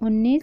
19,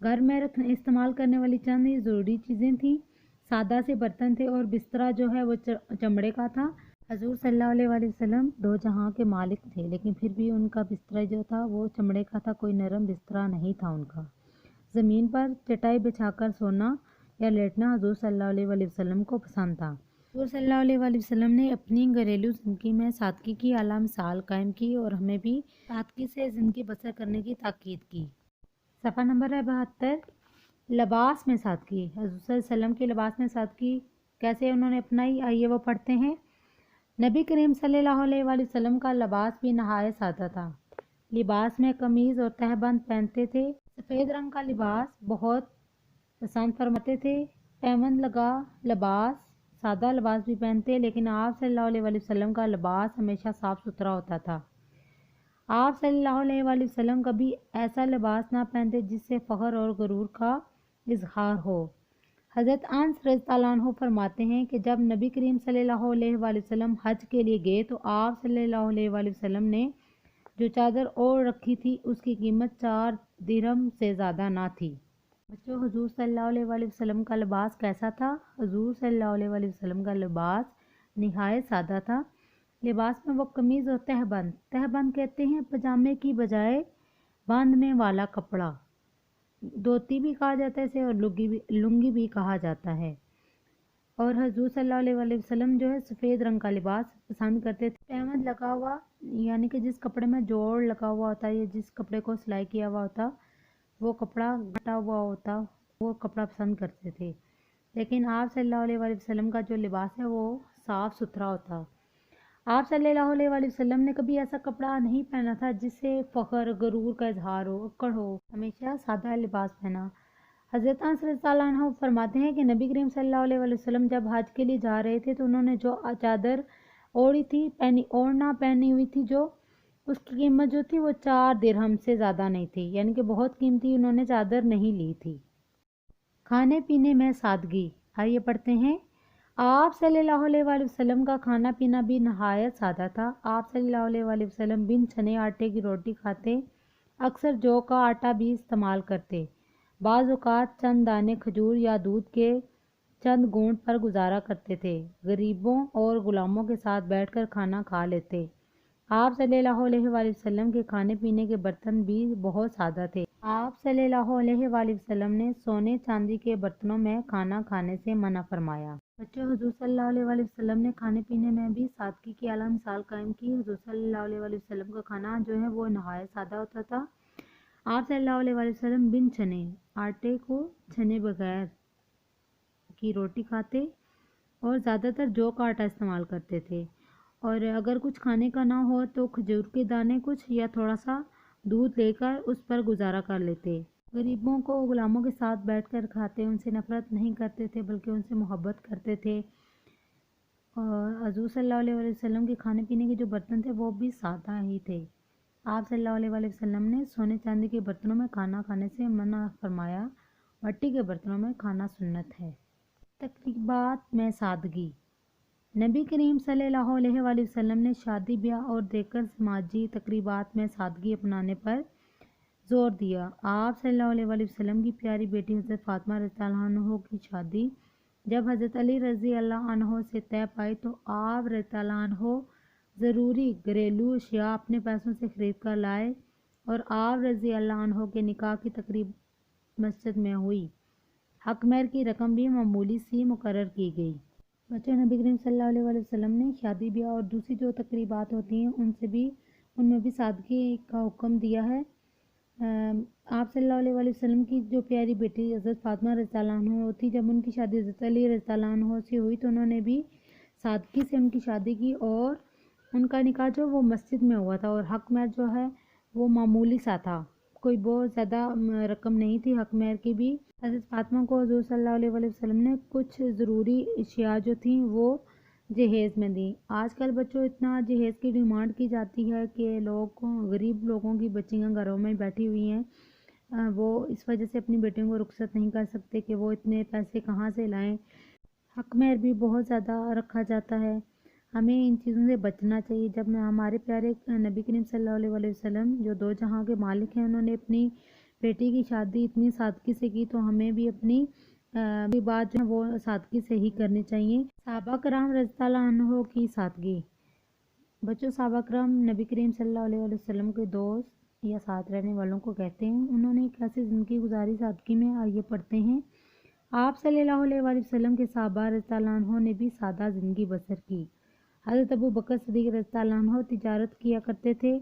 گھر میں استعمال کرنے والی چند ہی ضروری چیزیں تھیں، سادہ سے برتن تھے اور بسترا جو ہے وہ چمڑے کا تھا۔ حضور صلی اللہ علیہ وآلہ وسلم دو جہاں کے مالک تھے، لیکن پھر بھی ان کا بستر جو تھا وہ چمڑے کا تھا، کوئی نرم بستر نہیں تھا ان کا۔ زمین پر چٹائی بچھا کر سونا یا لیٹنا حضور صلی اللہ علیہ وآلہ وسلم کو پسند تھا۔ حضور صلی اللہ علیہ وآلہ وسلم نے اپنی گھریلو زندگی میں سادگی کی اعلیٰ مثال قائم کی اور ہمیں بھی سادگی سے زندگی بسر کرنے کی تاکید کی۔ صفحہ نمبر ہے 72۔ لباس میں سادگی۔ حضور صلی اللہ علیہ وسلم کے لباس میں سادگی کیسے انہوں نے اپنائی، آئیے وہ پڑھتے ہیں۔ نبی کریم صلی اللہ علیہ وآلہ وسلم کا لباس بھی نہایت سادہ تھا۔ لباس میں قمیض اور تہبند پہنتے تھے۔ سفید رنگ کا لباس بہت پسند فرماتے تھے۔ تہبند لگا لباس، سادہ لباس بھی پہنتے، لیکن آپ صلی اللہ علیہ وآلہ وسلم کا لباس ہمیشہ صاف ستھرا ہوتا تھا۔ آپ صلی اللہ علیہ وآلہ وسلم کبھی ایسا لباس نہ پہنتے جس سے فخر اور غرور کا اظہار ہو۔ حضرت انس رضی اللہ عنہ فرماتے ہیں کہ جب نبی کریم صلی اللہ علیہ وآلہ وسلم حج کے لیے گئے تو آپ صلی اللہ علیہ وآلہ وسلم نے جو چادر اوڑھ رکھی تھی اس کی قیمت 4 درہم سے زیادہ نہ تھی۔ بچوں، حضور صلی اللہ علیہ وآلہ وسلم کا لباس کیسا تھا؟ حضور صلی اللہ علیہ وآلہ وسلم کا لباس نہایت سادہ تھا۔ لباس میں وہ قمیض اور تہبند کہتے ہیں پجامے کی بجائے باندھنے والا کپڑا، دھوتی بھی کہا جاتا ہے اسے اور لنگی بھی کہا جاتا ہے۔ اور حضور صلی اللہ علیہ وآلہ وسلم جو ہے سفید رنگ کا لباس پسند کرتے تھے۔ تہبند لگا ہوا یعنی کہ جس کپڑے میں جوڑ لگا ہوا ہوتا ہے یا جس کپڑے کو سلائی کیا ہوا ہوتا وہ کپڑا گھٹا ہوا ہوتا وہ کپڑا پسند کرتے تھے، لیکن آپ صلی اللہ علیہ وآلہ وسلم کا جو لباس ہے وہ صاف ستھرا ہوتا۔ آپ صلی اللہ علیہ وآلہ وسلم نے کبھی ایسا کپڑا نہیں پہنا تھا جس سے فخر غرور کا اظہار ہو، اکڑ ہو، ہمیشہ سادہ لباس پہنا۔ حضرت انس رضی اللہ عنہ فرماتے ہیں کہ نبی کریم صلی اللہ علیہ وآلہ وسلم جب حج کے لیے جا رہے تھے تو انہوں نے جو چادر اوڑھی تھی اوڑھنا پہنی ہوئی تھی، جو اس کی قیمت جو تھی وہ 4 درہم سے زیادہ نہیں تھی، یعنی کہ بہت قیمتی انہوں نے چادر نہیں لی تھی۔ کھانے پینے میں سادگی، آئیے پڑھتے ہیں۔ آپ صلی اللہ علیہ وآلہ وسلم کا کھانا پینا بھی نہایت سادہ تھا۔ آپ صلی اللہ علیہ وآلہ وسلم بن چھنے آٹے کی روٹی کھاتے، اکثر جو کا آٹا بھی استعمال کرتے، بعض اوقات چند دانے کھجور یا دودھ کے چند گھونٹ پر گزارا کرتے تھے، غریبوں اور غلاموں کے ساتھ بیٹھ کر کھانا کھا لیتے۔ آپ صلی اللہ علیہ وآلہ وسلم کے کھانے پینے کے برتن بھی بہت سادہ تھے۔ آپ صلی اللہ علیہ وآلہ وسلم نے سونے چاندی کے برتنوں میں کھانا کھانے سے منع فرمایا۔ بچوں، حضور صلی اللہ علیہ وآلہ وسلم نے کھانے پینے میں بھی سادگی کی اعلیٰ مثال قائم کی۔ حضور صلی اللہ علیہ وآلہ وسلم کا کھانا جو ہے وہ نہایت سادہ ہوتا تھا۔ آپ صلی اللہ علیہ وآلہ وسلم بن چھنے آٹے کو چھنے بغیر کی روٹی کھاتے اور زیادہ تر جو کا آٹا استعمال کرتے تھے، اور اگر کچھ کھانے کا نہ ہو تو کھجور کے دانے کچھ یا تھوڑا سا دودھ لے کر اس پر گزارا کر لیتے۔ غریبوں کو غلاموں کے ساتھ بیٹھ کر کھاتے، ان سے نفرت نہیں کرتے تھے بلکہ ان سے محبت کرتے تھے۔ اور حضور صلی اللہ علیہ وآلہ وسلم کے کھانے پینے کے جو برتن تھے وہ بھی سادہ ہی تھے۔ آپ صلی اللہ علیہ وآلہ وسلم نے سونے چاندی کے برتنوں میں کھانا کھانے سے منع فرمایا، مٹی کے برتنوں میں کھانا سنت ہے۔ تقریبات میں سادگی۔ نبی کریم صلی اللہ علیہ وآلہ وسلم نے شادی بیاہ اور دیگر سماجی تقریبات میں سادگی اپنانے پر زور دیا۔ آپ صلی اللہ علیہ وآلہ وسلم کی پیاری بیٹی حضرت فاطمہ رضی اللہ عنہ کی شادی جب حضرت علی رضی اللہ عنہ سے طے پائی تو آپ رضی اللہ عنہ ضروری گھریلو اشیاء اپنے پیسوں سے خرید کر لائے اور آپ رضی اللہ عنہ کے نکاح کی تقریب مسجد میں ہوئی۔ حق مہر کی رقم بھی معمولی سی مقرر کی گئی۔ بچوں، نبی کریم صلی اللہ علیہ وآلہ وسلم نے شادی بیاہ اور دوسری جو تقریبات ہوتی ہیں ان میں بھی سادگی کا حکم دیا ہے۔ آپ صلی اللہ علیہ وآلہ وسلم کی جو پیاری بیٹی حضرت فاطمہ رضی اللہ عنہ تھی، جب ان کی شادی حضرت علی رضی اللہ عنہ سے ہوئی تو انہوں نے بھی سادگی سے ان کی شادی کی اور ان کا نکاح جو وہ مسجد میں ہوا تھا، اور حق مہر جو ہے وہ معمولی سا تھا، کوئی بہت زیادہ رقم نہیں تھی حق مہر کی بھی۔ حضرت فاطمہ کو حضور صلی اللہ علیہ وآلہ وسلم نے کچھ ضروری اشیاء جو تھیں وہ جہیز میں دیں۔ آج کل بچوں اتنا جہیز کی ڈیمانڈ کی جاتی ہے کہ غریب لوگوں کی بچیاں گھروں میں بیٹھی ہوئی ہیں، وہ اس وجہ سے اپنی بیٹیوں کو رخصت نہیں کر سکتے کہ وہ اتنے پیسے کہاں سے لائیں۔ حق مہر بھی بہت زیادہ رکھا جاتا ہے، ہمیں ان چیزوں سے بچنا چاہیے۔ جب ہمارے پیارے نبی کریم صلی اللہ علیہ وآلہ وسلم جو دو جہاں کے مالک ہیں، انہوں نے اپنی بیٹی کی شادی اتنی سادگی سے کی تو ہمیں بھی اپنی بات جو ہے وہ سادگی سے ہی کرنی چاہیے۔ صحابہ کرام رضی اللہ عنہ کی سادگی۔ بچوں، صحابہ کرام نبی کریم صلی اللہ علیہ وسلم کے دوست یا ساتھ رہنے والوں کو کہتے ہیں۔ انہوں نے کیسے زندگی گزاری سادگی میں، آئیے پڑھتے ہیں۔ آپ صلی اللہ علیہ وسلم کے صحابہ رضی اللہ عنہ نے بھی سادہ زندگی بسر کی۔ حضرت ابو بکر صدیق رضی اللہ عنہ تجارت کیا کرتے تھے،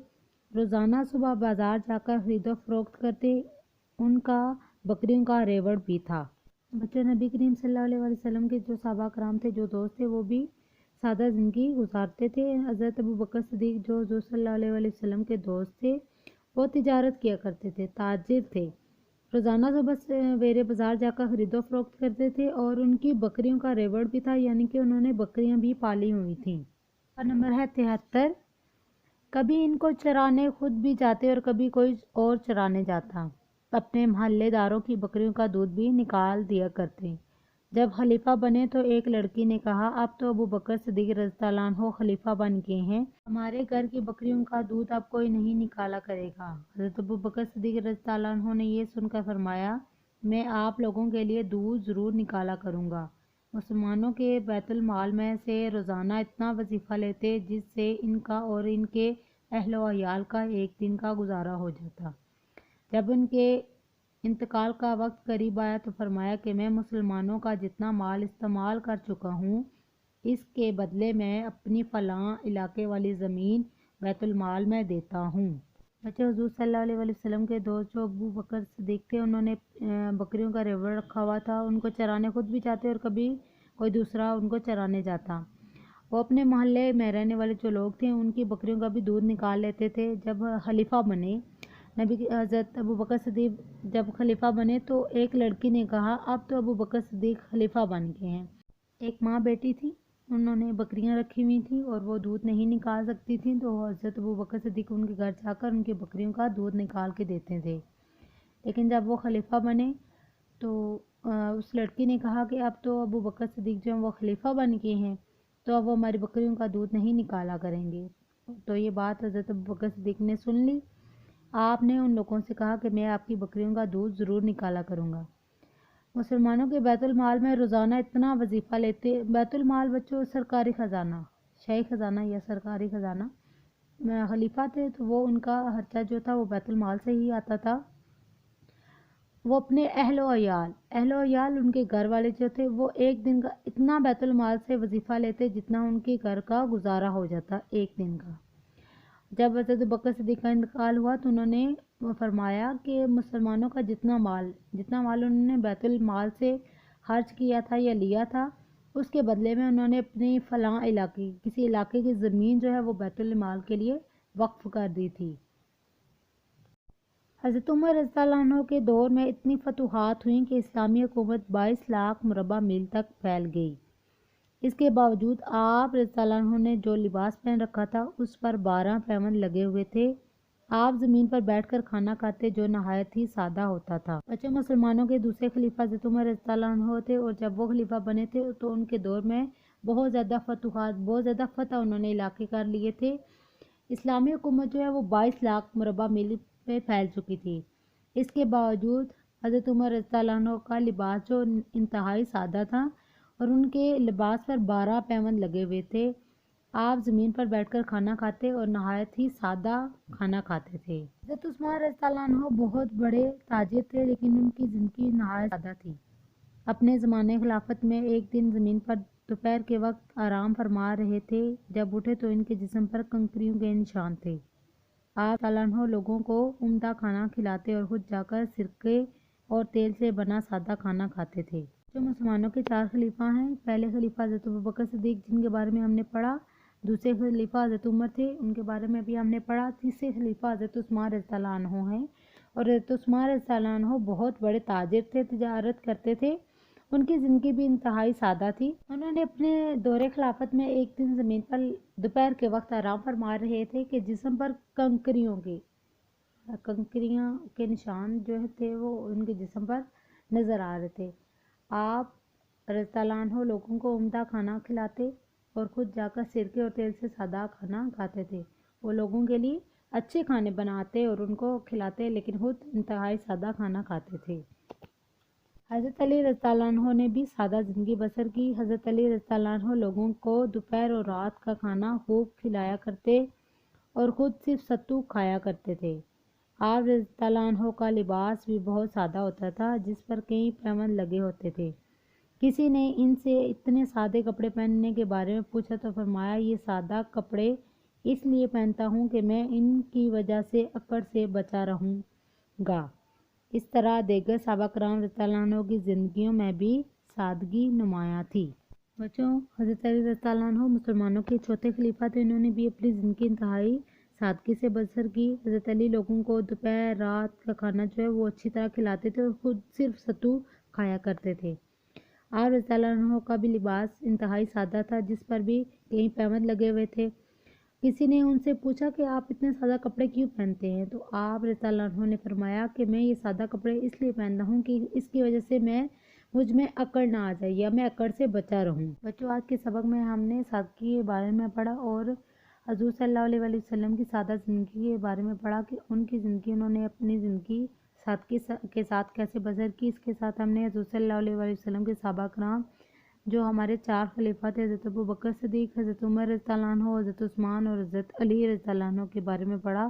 روزانہ صبح بازار جا کر خرید و فروخت کرتے، ان کا بکریوں کا ریوڑ بھی تھا۔ بچوں، نبی کریم صلی اللہ علیہ وسلم کے جو صحابہ کرام تھے، جو دوست تھے، وہ بھی سادہ زندگی گزارتے تھے۔ حضرت ابو بکر صدیق جو صلی اللہ علیہ وسلم کے دوست تھے، وہ تجارت کیا کرتے تھے، تاجر تھے، روزانہ صبح سویرے بازار جا کر خرید و فروخت کرتے تھے، اور ان کی بکریوں کا ریوڑ بھی تھا، یعنی کہ انہوں نے بکریاں بھی پالی ہوئی تھیں۔ نمبر ہے 73۔ کبھی ان کو چرانے خود بھی جاتے اور کبھی کوئی اور چرانے جاتا۔ اپنے محلے داروں کی بکریوں کا دودھ بھی نکال دیا کرتے۔ جب خلیفہ بنے تو ایک لڑکی نے کہا، اب تو ابو بکر صدیق رضی اللہ عنہ خلیفہ بن گئے ہیں، ہمارے گھر کی بکریوں کا دودھ اب کوئی نہیں نکالا کرے گا۔ حضرت ابو بکر صدیق رضی اللہ عنہ نے یہ سن کر فرمایا، میں آپ لوگوں کے لیے دودھ ضرور نکالا کروں گا۔ مسلمانوں کے بیت المال میں سے روزانہ اتنا وظیفہ لیتے جس سے ان کا اور ان کے اہل و عیال کا ایک دن کا گزارا ہو جاتا۔ جب ان کے انتقال کا وقت قریب آیا تو فرمایا کہ میں مسلمانوں کا جتنا مال استعمال کر چکا ہوں، اس کے بدلے میں اپنی فلاں علاقے والی زمین بیت المال میں دیتا ہوں۔ بچے، حضور صلی اللہ علیہ وسلم کے دوست جو ابو بکر صدیق تھے، انہوں نے بکریوں کا ریوڑ رکھا ہوا تھا، ان کو چرانے خود بھی جاتے اور کبھی کوئی دوسرا ان کو چرانے جاتا۔ وہ اپنے محلے میں رہنے والے جو لوگ تھے ان کی بکریوں کا بھی دودھ نکال لیتے تھے۔ جب خلیفہ بنے حضرت ابو بکر صدیق جب خلیفہ بنے تو ایک لڑکی نے کہا، اب تو ابو بکر صدیق خلیفہ بن گئے ہیں۔ ایک ماں بیٹی تھی، انہوں نے بکریاں رکھی ہوئی تھیں اور وہ دودھ نہیں نکال سکتی تھیں، تو حضرت ابو بکر صدیق ان کے گھر جا کر ان کی بکریوں کا دودھ نکال کے دیتے تھے۔ لیکن جب وہ خلیفہ بنے تو اس لڑکی نے کہا کہ اب تو ابو بکر صدیق جو ہیں وہ خلیفہ بن گئے ہیں، تو اب وہ ہماری بکریوں کا دودھ نہیں نکالا کریں گے۔ تو یہ بات حضرت ابو بکر صدیق نے سن لی۔ آپ نے ان لوگوں سے کہا کہ میں آپ کی بکریوں کا دودھ ضرور نکالا کروں گا۔ مسلمانوں کے بیت المال میں روزانہ اتنا وظیفہ لیتے۔ بیت المال بچوں سرکاری خزانہ، شاہی خزانہ یا سرکاری خزانہ۔ خلیفہ تھے تو وہ ان کا خرچہ جو تھا وہ بیت المال سے ہی آتا تھا۔ وہ اپنے اہل و عیال ان کے گھر والے جو تھے، وہ ایک دن کا اتنا بیت المال سے وظیفہ لیتے جتنا ان کے گھر کا گزارا ہو جاتا ایک دن کا۔ جب حضرت بکر صدیق کا انتقال ہوا تو انہوں نے فرمایا کہ مسلمانوں کا جتنا مال انہوں نے بیت المال سے خرچ کیا تھا یا لیا تھا، اس کے بدلے میں انہوں نے اپنی فلاں کسی علاقے کی زمین جو ہے وہ بیت المال کے لیے وقف کر دی تھی۔ حضرت عمر رضی اللہ عنہ کے دور میں اتنی فتوحات ہوئیں کہ اسلامی حکومت 22 لاکھ مربع میل تک پھیل گئی۔ اس کے باوجود آپ رضی اللہ عنہ نے جو لباس پہن رکھا تھا اس پر 12 پیوند لگے ہوئے تھے۔ آپ زمین پر بیٹھ کر کھانا کھاتے جو نہایت ہی سادہ ہوتا تھا۔ بچے، مسلمانوں کے دوسرے خلیفہ حضرت عمر رضی اللہ عنہ تھے، اور جب وہ خلیفہ بنے تھے تو ان کے دور میں بہت زیادہ فتوحات، بہت زیادہ فتح انہوں نے علاقے کر لیے تھے۔ اسلامی حکومت جو ہے وہ 22 لاکھ مربع میل پہ پھیل چکی تھی۔ اس کے باوجود حضرت عمر رضی اللہ عنہ کا لباس جو انتہائی سادہ تھا اور ان کے لباس پر 12 پیوند لگے ہوئے تھے۔ آپ زمین پر بیٹھ کر کھانا کھاتے اور نہایت ہی سادہ کھانا کھاتے تھے۔ حضرت عثمان رضی اللہ عنہ بہت بڑے تاجر تھے، لیکن ان کی زندگی نہایت سادہ تھی۔ اپنے زمانے خلافت میں ایک دن زمین پر دوپہر کے وقت آرام فرما رہے تھے، جب اٹھے تو ان کے جسم پر کنکریوں کے نشان تھے۔ آپ صلی اللہ علیہ وسلم لوگوں کو عمدہ کھانا کھلاتے اور خود جا کر سرکے اور تیل سے بنا سادہ کھانا کھاتے تھے۔ جو مسلمانوں کے 4 خلیفہ ہیں، پہلے خلیفہ حضرت ابوبکر صدیق جن کے بارے میں ہم نے پڑھا، دوسرے خلیفہ حضرت عمر تھے، ان کے بارے میں بھی ہم نے پڑھا، تیسرے خلیفہ حضرت عثمان رضی اللہ عنہ ہیں، اور حضرت عثمان رضی اللہ عنہ بہت بڑے تاجر تھے، تجارت کرتے تھے۔ ان کی زندگی بھی انتہائی سادہ تھی۔ انہوں نے اپنے دور خلافت میں ایک دن زمین پر دوپہر کے وقت آرام فرما رہے تھے کہ جسم پر کنکریوں کے نشان جو تھے وہ ان کے جسم پر نظر آ رہے تھے۔ آپ رضی اللہ عنہ لوگوں کو عمدہ کھانا کھلاتے اور خود جا کر سرکے اور تیل سے سادہ کھانا کھاتے تھے۔ وہ لوگوں کے لیے اچھے کھانے بناتے اور ان کو کھلاتے، لیکن خود انتہائی سادہ کھانا کھاتے تھے۔ حضرت علی رضی اللہ عنہ نے بھی سادہ زندگی بسر کی۔ حضرت علی رضی اللہ عنہ لوگوں کو دوپہر اور رات کا کھانا خوب کھلایا کرتے اور خود صرف ستو کھایا کرتے تھے۔ آپ رضی اللہ عنہ کا لباس بھی بہت سادہ ہوتا تھا، جس پر کئی پیوند لگے ہوتے تھے۔ کسی نے ان سے اتنے سادے کپڑے پہننے کے بارے میں پوچھا تو فرمایا، یہ سادہ کپڑے اس لیے پہنتا ہوں کہ میں ان کی وجہ سے اکڑ سے بچا رہوں گا۔ اس طرح دیگر صحابہ کرام رضی اللہ عنہ کی زندگیوں میں بھی سادگی نمایاں تھی۔ بچوں، حضرت علی رضی اللہ عنہ مسلمانوں کے چوتھے خلیفہ تھے۔ انہوں نے بھی اپنی زندگی انتہائی سادگی سے بسر کی۔ حضرت علی لوگوں کو دوپہر رات کا کھانا جو ہے وہ اچھی طرح کھلاتے تھے اور خود صرف ستو کھایا کرتے تھے۔ آپ رضی اللہ عنہ کا بھی لباس انتہائی سادہ تھا، جس پر بھی کئی پیوند لگے ہوئے تھے۔ کسی نے ان سے پوچھا کہ آپ اتنے سادہ کپڑے کیوں پہنتے ہیں؟ تو آپ رضی اللہ عنہ نے فرمایا کہ میں یہ سادہ کپڑے اس لیے پہنتا ہوں کہ اس کی وجہ سے مجھ میں اکڑ نہ آ جائے یا میں اکڑ سے بچا رہوں۔ بچوں، آج کے سبق میں ہم نے سادگی کے بارے میں پڑھا اور حضور صلی اللہ علیہ وسلم کی سادہ زندگی کے بارے میں پڑھا کہ ان کی زندگی، انہوں نے اپنی زندگی سادگی کے ساتھ کیسے بسر کی۔ اس کے ساتھ ہم نے حضور صلی اللہ علیہ وسلم کے صحابہ کرام جو ہمارے 4 خلیفہ تھے، حضرت ابوبکر صدیق، حضرت عمر رضی اللہ عنہ، حضرت عثمان اور حضرت علی رضی اللہ عنہ کے بارے میں پڑھا۔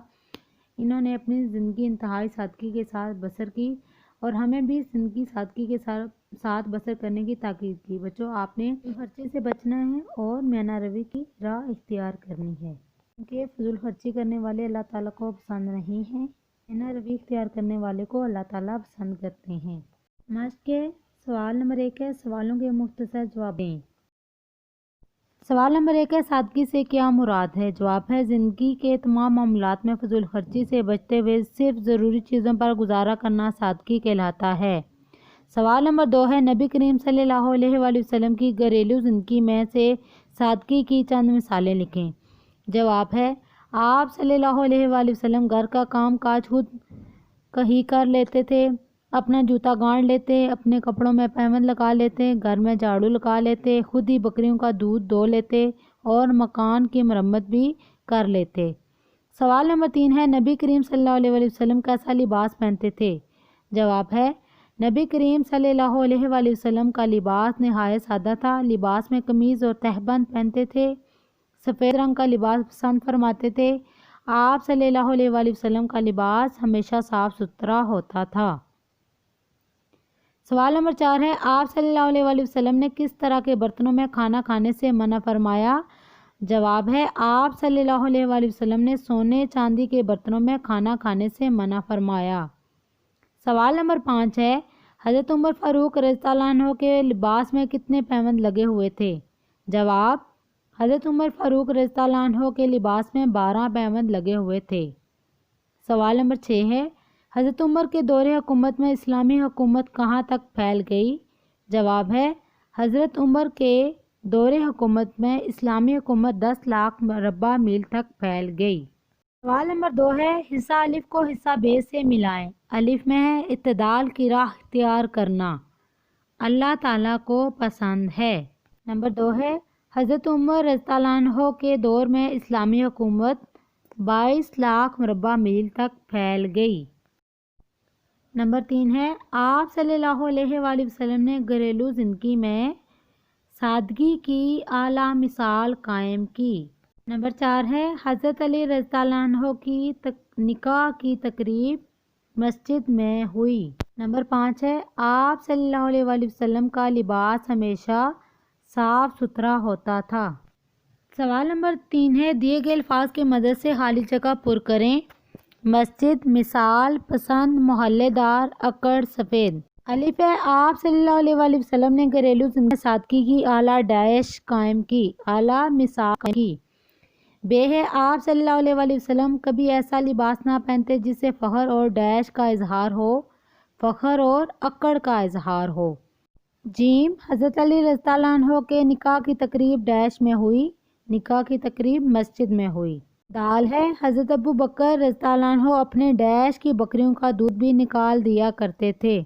انہوں نے اپنی زندگی انتہائی سادگی کے ساتھ بسر کی اور ہمیں بھی زندگی سادگی کے ساتھ بسر کرنے کی تاکید کی۔ بچوں، آپ نے خرچے سے بچنا ہے اور میانہ روی کی راہ اختیار کرنی ہے، کیونکہ فضول خرچی کرنے والے اللہ تعالیٰ کو پسند نہیں ہیں۔ میانہ روی اختیار کرنے والے کو اللہ تعالیٰ پسند کرتے ہیں۔ مشق کے سوال نمبر 1 ہے، سوالوں کے مختصر جواب دیں۔ سوال نمبر 1 ہے، سادگی سے کیا مراد ہے؟ جواب ہے، زندگی کے تمام معاملات میں فضول خرچی سے بچتے ہوئے صرف ضروری چیزوں پر گزارا کرنا سادگی کہلاتا ہے۔ سوال نمبر 2 ہے، نبی کریم صلی اللہ علیہ وآلہ وسلم کی گھریلو زندگی میں سے سادگی کی چند مثالیں لکھیں۔ جواب ہے، آپ صلی اللہ علیہ وآلہ وسلم گھر کا کام کاج خود ہی کر لیتے تھے، اپنا جوتا گانٹھ لیتے، اپنے کپڑوں میں پیوند لگا لیتے، گھر میں جھاڑو لگا لیتے، خود ہی بکریوں کا دودھ دو لیتے اور مکان کی مرمت بھی کر لیتے۔ سوال نمبر 3 ہے، نبی کریم صلی اللہ علیہ وآلہ وسلم کیسا لباس پہنتے تھے؟ جواب ہے، نبی کریم صلی اللہ علیہ وآلہ وسلم کا لباس نہایت سادہ تھا۔ لباس میں قمیض اور تہبند پہنتے تھے، سفید رنگ کا لباس پسند فرماتے تھے۔ آپ صلی اللہ علیہ وآلہ وسلم کا لباس ہمیشہ صاف ستھرا ہوتا تھا۔ سوال نمبر 4 ہے، آپ صلی اللہ علیہ وآلہ وسلم نے کس طرح کے برتنوں میں کھانا کھانے سے منع فرمایا؟ جواب ہے، آپ صلی اللہ علیہ وآلہ وسلم نے سونے چاندی کے برتنوں میں کھانا کھانے سے منع فرمایا۔ سوال نمبر 5 ہے، حضرت عمر فاروق رضی اللہ عنہ کے لباس میں کتنے پیوند لگے ہوئے تھے؟ جواب، حضرت عمر فاروق رضی اللہ عنہ کے لباس میں 12 پیوند لگے ہوئے تھے۔ سوال نمبر 6 ہے، حضرت عمر کے دور حکومت میں اسلامی حکومت کہاں تک پھیل گئی؟ جواب ہے، حضرت عمر کے دور حکومت میں اسلامی حکومت 10 لاکھ مربع میل تک پھیل گئی۔ سوال نمبر 2 ہے، حصہ الف کو حصہ ب سے ملائیں۔ الف میں ہے، اعتدال کی راہ اختیار کرنا اللہ تعالیٰ کو پسند ہے۔ نمبر 2 ہے، حضرت عمر رضی اللہ عنہ کے دور میں اسلامی حکومت 22 لاکھ مربع میل تک پھیل گئی۔ نمبر 3 ہے، آپ صلی اللہ علیہ وآلہ وسلم نے گھریلو زندگی میں سادگی کی اعلیٰ مثال قائم کی۔ نمبر 4 ہے، حضرت علی رضی اللہ عنہ کی نکاح کی تقریب مسجد میں ہوئی۔ نمبر 5 ہے، آپ صلی اللہ علیہ وآلہ وسلم کا لباس ہمیشہ صاف ستھرا ہوتا تھا۔ سوال نمبر 3 ہے، دیے گئے الفاظ کی مدد سے خالی جگہ پر کریں۔ مسجد، مثال، پسند، محلے دار، اکڑ، سفید۔ الف ہے، آپ صلی اللہ علیہ وآلہ وسلم نے گھریلو زندگی میں سادگی کی اعلیٰ ڈیش قائم کی، اعلیٰ مثال قائم کی۔ بے ہے، آپ صلی اللہ علیہ وآلہ وسلم کبھی ایسا لباس نہ پہنتے جس سے فخر اور ڈیش کا اظہار ہو، فخر اور اکڑ کا اظہار ہو۔ جیم، حضرت علی رضی اللہ عنہ کے نکاح کی تقریب ڈیش میں ہوئی، نکاح کی تقریب مسجد میں ہوئی۔ دال ہے، حضرت ابوبکر رضی اللہ عنہ اپنے ڈیش کی بکریوں کا دودھ بھی نکال دیا کرتے تھے،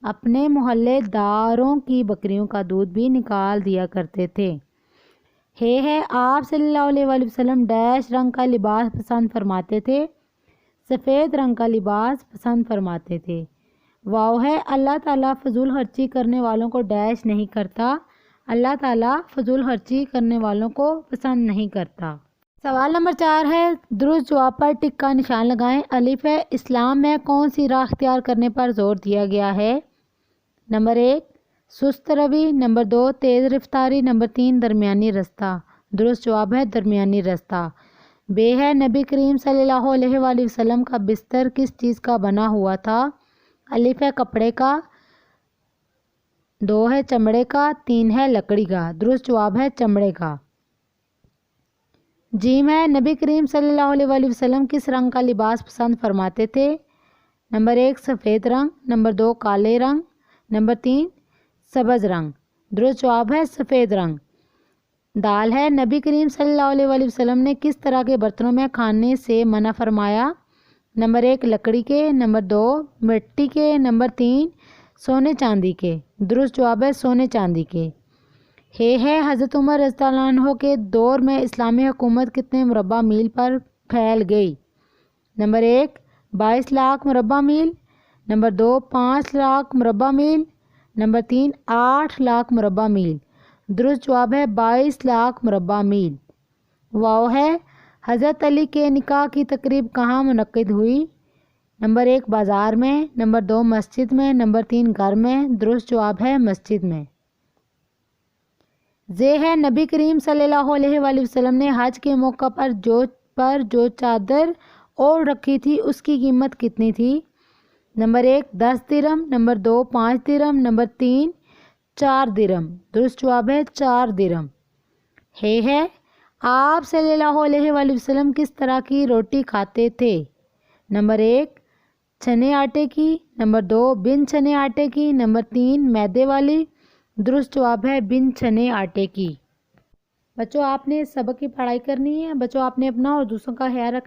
اپنے محلے داروں کی بکریوں کا دودھ بھی نکال دیا کرتے تھے۔ ہے آپ صلی اللہ علیہ وآلہ وسلم ڈیش رنگ کا لباس پسند فرماتے تھے؟ سفید رنگ کا لباس پسند فرماتے تھے۔ واو ہے اللہ تعالیٰ فضول خرچی کرنے والوں کو ڈیش نہیں کرتا۔ اللہ تعالیٰ فضول خرچی کرنے والوں کو پسند نہیں کرتا۔ سوال نمبر 4 ہے، درست جواب پر ٹک کا نشان لگائیں۔ الف ہے، اسلام میں کون سی راہ اختیار کرنے پر زور دیا گیا ہے؟ نمبر 1 سست روی، نمبر 2 تیز رفتاری، نمبر 3 درمیانی رستہ۔ درست جواب ہے درمیانی رستہ۔ بے ہے، نبی کریم صلی اللہ علیہ وآلہ وسلم کا بستر کس چیز کا بنا ہوا تھا؟ الف ہے کپڑے کا، 2 ہے چمڑے کا، 3 ہے لکڑی کا۔ درست جواب ہے چمڑے کا۔ جیم ہے، نبی کریم صلی اللہ علیہ وآلہ وسلم کس رنگ کا لباس پسند فرماتے تھے؟ نمبر 1 سفید رنگ، نمبر 2 کالے رنگ، نمبر 3 سبز رنگ۔ درست جواب ہے سفید رنگ۔ دال ہے، نبی کریم صلی اللہ علیہ وآلہ وسلم نے کس طرح کے برتنوں میں کھانے سے منع فرمایا؟ نمبر 1 لکڑی کے، نمبر 2 مٹی کے، نمبر 3 سونے چاندی کے۔ درست جواب ہے سونے چاندی کے۔ ہے حضرت عمر رضی اللہ عنہ کے دور میں اسلامی حکومت کتنے مربع میل پر پھیل گئی؟ نمبر 1 22 لاکھ مربع میل، نمبر 2 5 لاکھ مربع میل، نمبر 3 8 لاکھ مربع میل۔ درست جواب ہے 22 لاکھ مربع میل۔ واو ہے، حضرت علی کے نکاح کی تقریب کہاں منعقد ہوئی؟ نمبر 1 بازار میں، نمبر 2 مسجد میں، نمبر 3 گھر میں۔ درست جواب ہے مسجد میں۔ ہے، نبی کریم صلی اللہ علیہ وآلہ وسلم نے حج کے موقع پر جو چادر اوڑھ رکھی تھی اس کی قیمت کتنی تھی؟ نمبر 1 10 درہم، نمبر 2 5 درہم، نمبر 3 4 درہم۔ درست جواب ہے 4 درہم۔ ہے آپ صلی اللہ علیہ وآلہ وسلم کس طرح کی روٹی کھاتے تھے؟ نمبر 1 چنے آٹے کی، نمبر 2 بن چنے آٹے کی، نمبر 3 میدے والی۔ درست جواب ہے بن چنے آٹے کی۔ بچوں آپ نے اس سبق کی پڑھائی کرنی ہے۔ بچوں آپ نے اپنا اور دوسروں کا خیال رکھنا